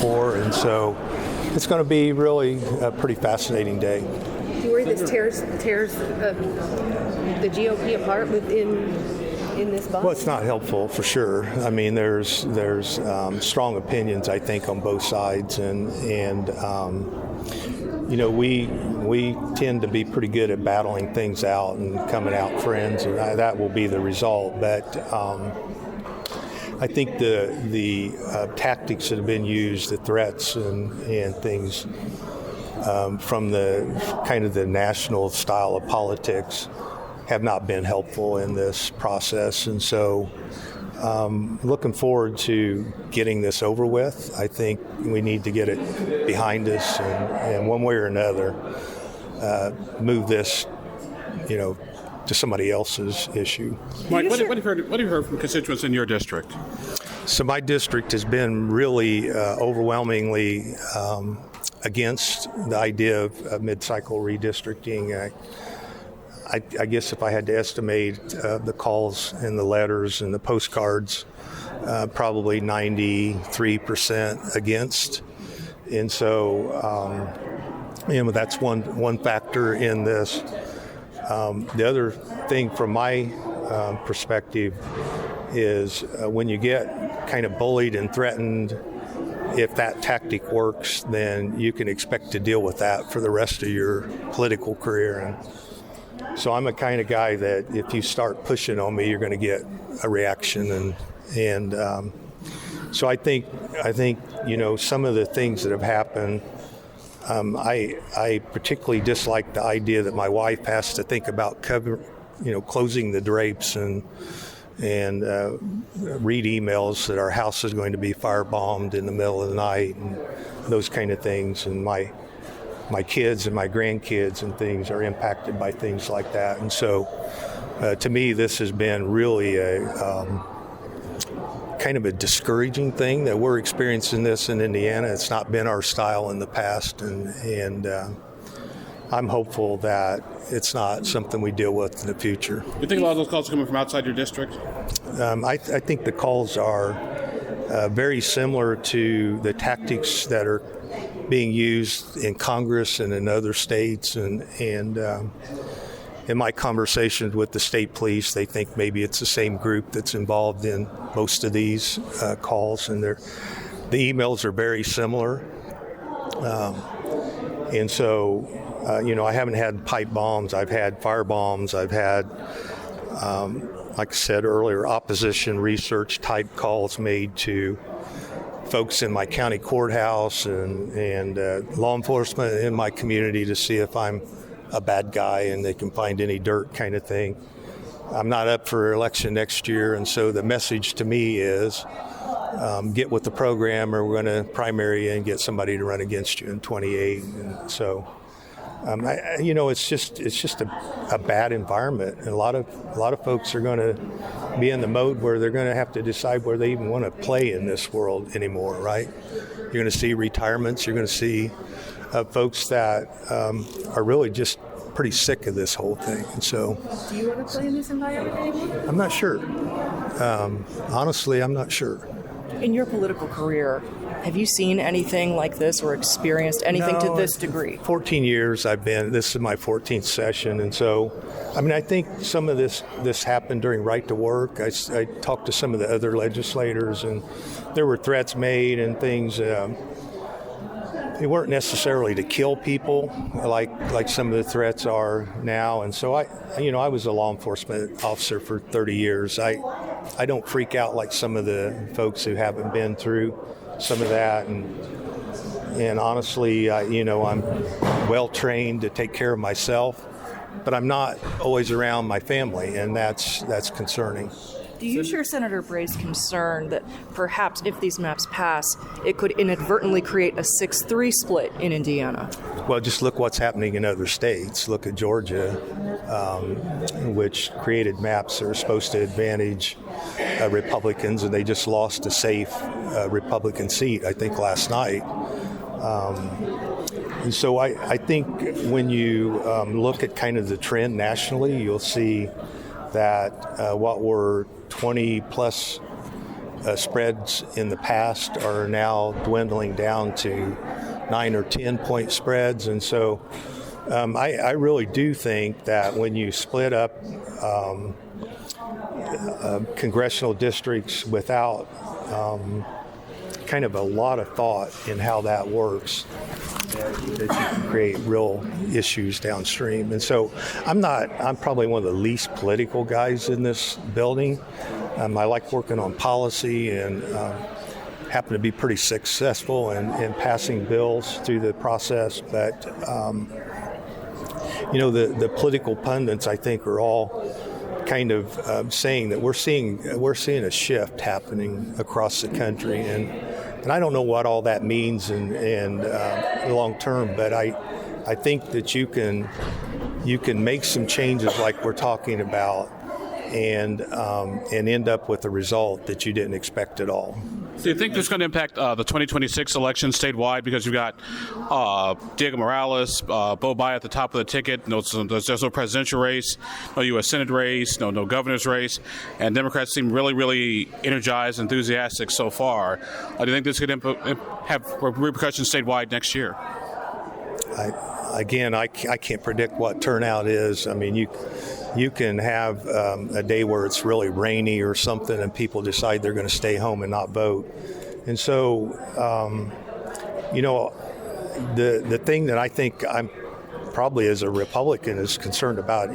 before, and so it's going to be really a pretty fascinating day. Do you worry this tears the GOP apart within this body? Well, it's not helpful for sure. I mean, there's strong opinions, I think, on both sides, and you know, we tend to be pretty good at battling things out and coming out friends, and that will be the result. But I think the tactics that have been used, the threats and things from the kind of the national style of politics, have not been helpful in this process. And so looking forward to getting this over with. I think we need to get it behind us and one way or another move this, you know, to somebody else's issue. Mike, what have you heard from constituents in your district? So my district has been really overwhelmingly against the idea of mid-cycle redistricting. I guess if I had to estimate the calls and the letters and the postcards, probably 93% against. And so, you know, that's one factor in this. The other thing from my perspective is when you get kind of bullied and threatened, if that tactic works, then you can expect to deal with that for the rest of your political career. And so I'm a kind of guy that if you start pushing on me, you're going to get a reaction. And so I think you know, some of the things that have happened, I particularly dislike the idea that my wife has to think about closing the drapes and read emails that our house is going to be firebombed in the middle of the night and those kind of things. And my kids and my grandkids and things are impacted by things like that. And so to me, this has been really a kind of a discouraging thing that we're experiencing this in Indiana. It's not been our style in the past, and I'm hopeful that it's not something we deal with in the future. You think a lot of those calls are coming from outside your district? I think the calls are very similar to the tactics that are being used in Congress and in other states, and in my conversations with the state police, they think maybe it's the same group that's involved in most of these calls, and the emails are very similar. And so, you know, I haven't had pipe bombs, I've had fire bombs, I've had, like I said earlier, opposition research type calls made to folks in my county courthouse and law enforcement in my community to see if I'm a bad guy and they can find any dirt kind of thing. I'm not up for election next year, and so the message to me is get with the program, or we're going to primary and get somebody to run against you in 28. And so, you know, it's just a bad environment, and a lot of folks are going to be in the mode where they're going to have to decide where they even want to play in this world anymore, right? You're going to see retirements. You're going to see folks that are really just pretty sick of this whole thing. And so, do you want to play in this environment anymore? I'm not sure. Honestly, I'm not sure. In your political career, have you seen anything like this or experienced anything to this degree? 14 years this is my 14th session, and so, I mean, I think some of this happened during Right to Work. I talked to some of the other legislators, and there were threats made and things. They weren't necessarily to kill people like some of the threats are now. And so I was a law enforcement officer for 30 years. I don't freak out like some of the folks who haven't been through some of that. And honestly, I'm well trained to take care of myself, but I'm not always around my family, and that's concerning. Do you share Senator Bray's concern that perhaps if these maps pass, it could inadvertently create a 6-3 split in Indiana? Well, just look what's happening in other states. Look at Georgia, which created maps that are supposed to advantage Republicans, and they just lost a safe Republican seat, I think, last night. And so I think when you look at kind of the trend nationally, you'll see that what were 20 plus spreads in the past are now dwindling down to 9 or 10 point spreads. And so I really do think that when you split up congressional districts without kind of a lot of thought in how that works, that you can create real issues downstream. And so I'm probably one of the least political guys in this building. I like working on policy and happen to be pretty successful in passing bills through the process. But, the political pundits, I think, are all kind of saying that we're seeing a shift happening across the country. And I don't know what all that means in long term, but I think that you can make some changes like we're talking about and end up with a result that you didn't expect at all. Do you think this is going to impact the 2026 election statewide? Because you've got Diego Morales, Bo Bai at the top of the ticket. There's no presidential race, no U.S. Senate race, no governor's race, and Democrats seem really, really energized, enthusiastic so far. Do you think this could have repercussions statewide next year? I can't predict what turnout is. I mean, you can have a day where it's really rainy or something and people decide they're going to stay home and not vote. And so, the thing that I think I'm probably as a Republican is concerned about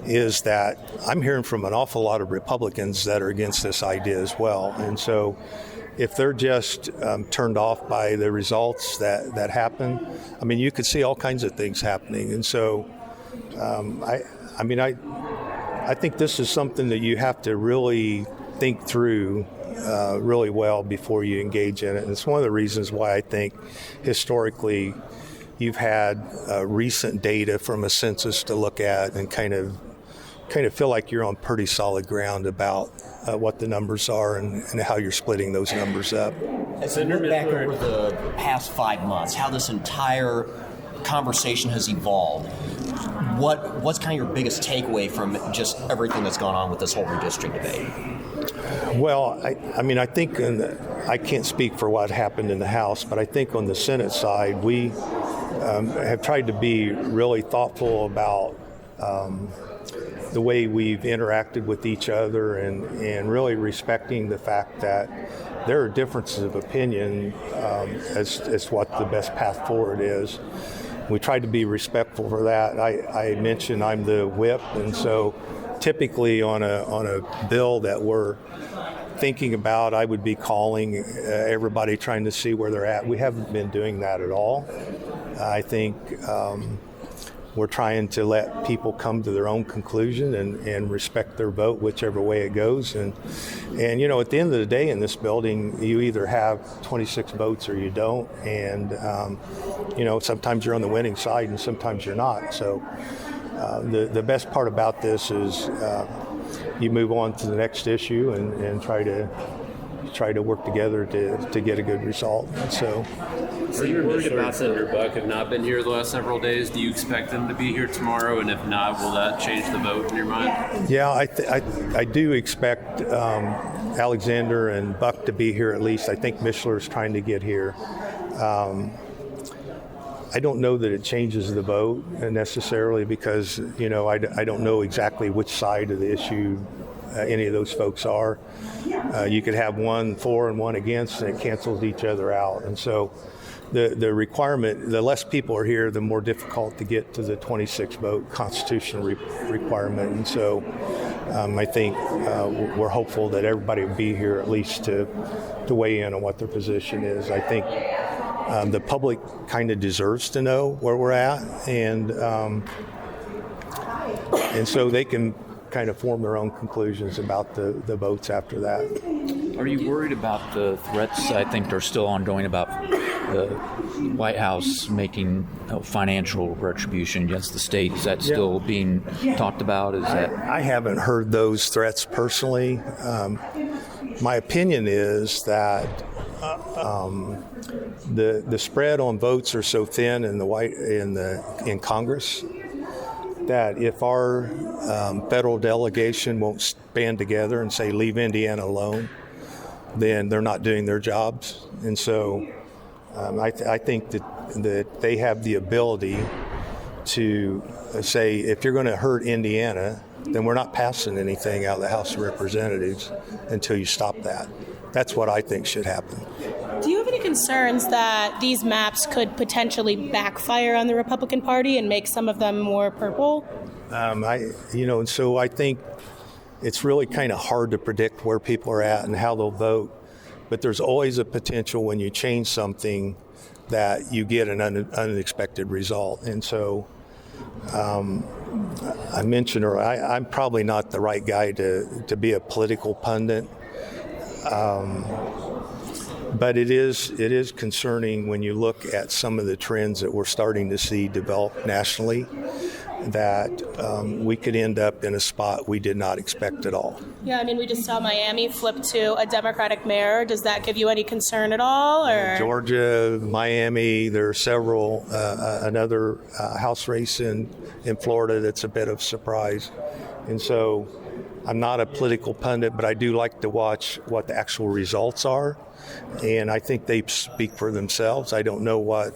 is that I'm hearing from an awful lot of Republicans that are against this idea as well. And so if they're just turned off by the results that happen, I mean, you could see all kinds of things happening. And so I think this is something that you have to really think through really well before you engage in it. And it's one of the reasons why I think historically you've had recent data from a census to look at and kind of feel like you're on pretty solid ground about what the numbers are and how you're splitting those numbers up. As you look back over the past 5 months, how this entire conversation has evolved, what's kind of your biggest takeaway from just everything that's gone on with this whole redistricting debate? Well, I think I can't speak for what happened in the House, but I think on the Senate side, we have tried to be really thoughtful about the way we've interacted with each other and really respecting the fact that there are differences of opinion as what the best path forward is. We tried to be respectful for that. I mentioned I'm the whip, and so typically on a bill that we're thinking about, I would be calling everybody, trying to see where they're at. We haven't been doing that at all. I think we're trying to let people come to their own conclusion and respect their vote, whichever way it goes. And at the end of the day in this building, you either have 26 votes or you don't. And, sometimes you're on the winning side and sometimes you're not. So the best part about this is you move on to the next issue and try to work together to get a good result. So, Are you worried about Senator Buck have not been here the last several days? Do you expect them to be here tomorrow? And if not, will that change the vote in your mind? Yeah, I do expect Alexander and Buck to be here at least. I think Mishler's trying to get here. I don't know that it changes the vote necessarily because, I don't know exactly which side of the issue any of those folks are. You could have one for and one against, and it cancels each other out. And so the requirement, the less people are here, the more difficult to get to the 26 vote constitutional requirement. And so I think we're hopeful that everybody will be here at least to weigh in on what their position is. I think the public kind of deserves to know where we're at, and so they can kind of form their own conclusions about the votes after that. Are you worried about the threats I think are still ongoing about the White House making financial retribution against the state? Is that still being talked about? I haven't heard those threats personally. My opinion is that the spread on votes are so thin in Congress that if our federal delegation won't band together and say leave Indiana alone, then they're not doing their jobs. And so I think that they have the ability to say, if you're going to hurt Indiana, then we're not passing anything out of the House of Representatives until you stop that. That's what I think should happen. Do you have any concerns that these maps could potentially backfire on the Republican Party and make some of them more purple? So I think it's really kind of hard to predict where people are at and how they'll vote. But there's always a potential when you change something that you get an unexpected result. And so I mentioned, or I'm probably not the right guy to be a political pundit. But it is concerning when you look at some of the trends that we're starting to see develop nationally, that we could end up in a spot we did not expect at all. Yeah, I mean, we just saw Miami flip to a Democratic mayor. Does that give you any concern at all? Or Georgia, Miami, there are several, another House race in Florida that's a bit of a surprise. And so I'm not a political pundit, but I do like to watch what the actual results are. And I think they speak for themselves. I don't know what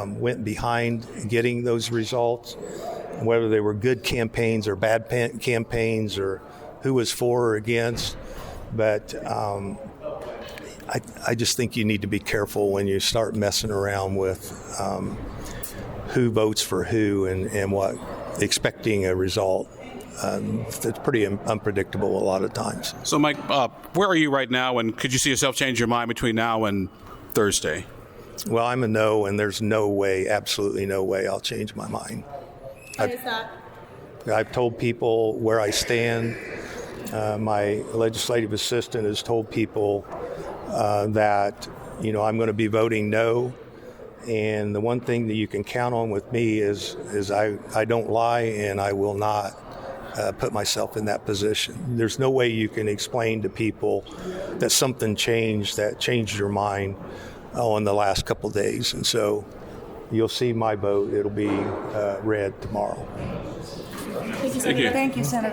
went behind getting those results, whether they were good campaigns or bad campaigns, or who was for or against. But I just think you need to be careful when you start messing around with who votes for who and what, expecting a result. It's pretty unpredictable a lot of times. So, Mike, where are you right now, and could you see yourself change your mind between now and Thursday? Well, I'm a no, and there's no way, absolutely no way I'll change my mind. why is that? I've told people where I stand. My legislative assistant has told people that, I'm going to be voting no. And the one thing that you can count on with me is I don't lie, and I will not put myself in that position. There's no way you can explain to people that something changed your mind in the last couple of days. And so you'll see my vote. It'll be red tomorrow. Thank you, Senator. Thank you. Thank you, Senator.